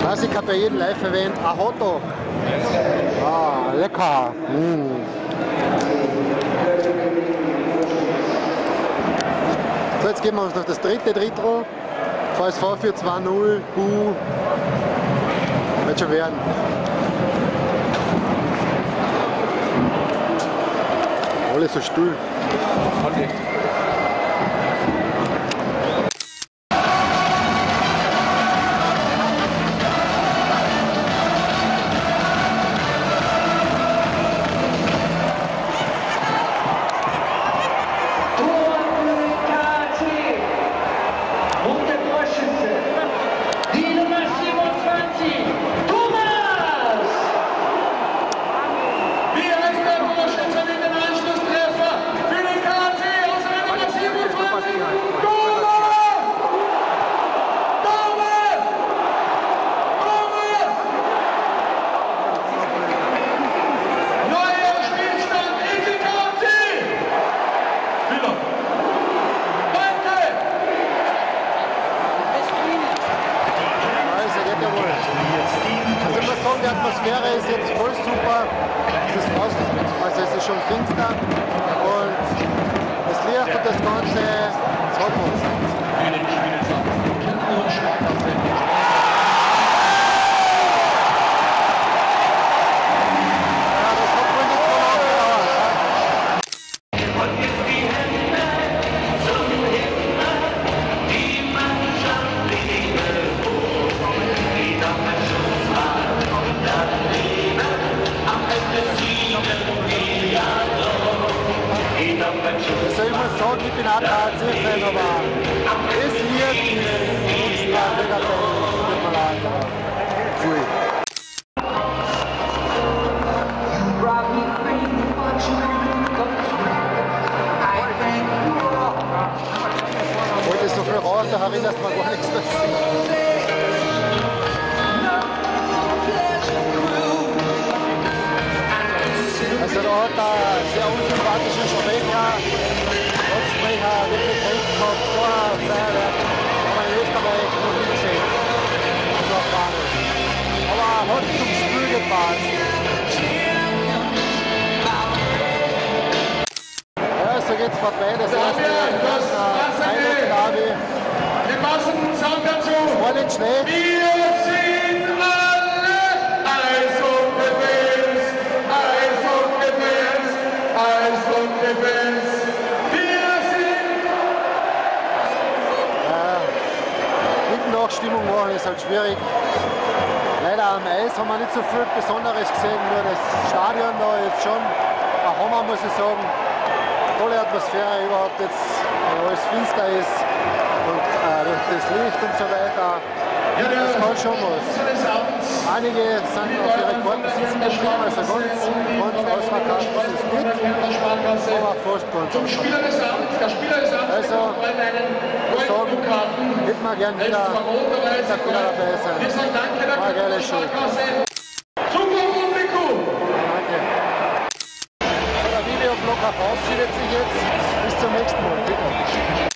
Also ich habe bei jedem Live-Event ein Hotdog. Ah, lecker. So, jetzt geben wir uns noch das dritte Dritro. VSV für 2-0, Buh. Wird schon werden. Alles so still. Okay. Die Atmosphäre ist jetzt voll super. Es ist draußen, also es ist schon finster und das Licht und das Ganze, das hat uns. Ja, das hat wohl nicht so lange gedauert. Also ich muss sagen, ich bin auch KAC-Fan, aber das Lied ist extra mega toll. Tut mir leid, aber pfui. Heute so viel Rauch da herin, dass man gar nichts mehr sieht. Also da hat er sehr unsympathischen Sprecher, wirklich recht gehabt, so ein Feuerwerk haben wir in Österreich noch nie gesehen. So eine Fahne. Aber hat zum Spiel gepasst. Ja, so geht's vorbei, das erste Derby. Die Massen sagen dazu. Das war nicht schlecht. Wir sind alle Eishockey-Fans, Eishockey-Fans, Eishockey-Fans. Wir sind... Mitten Nachstimmung machen ist halt schwierig. Leider am Eis haben wir nicht so viel Besonderes gesehen, nur das Stadion da ist schon ein Hammer, muss ich sagen. Tolle Atmosphäre überhaupt jetzt, wenn alles finster ist und durch das Licht und so weiter. Ja, das kann schon was. Einige sind auf ihre Karten sitzen geblieben, also ganz ausverkauft ist es nicht, aber fast ganz. Zum Spieler des Abends, der Spieler des Abends Also, ich sagen, hätte man gern wieder dabei sein. Wir sagen danke der War geile Show. Super Publikum! Danke. Der Videoblogger verabschiedet sich jetzt. Bis zum nächsten Mal. Bitte.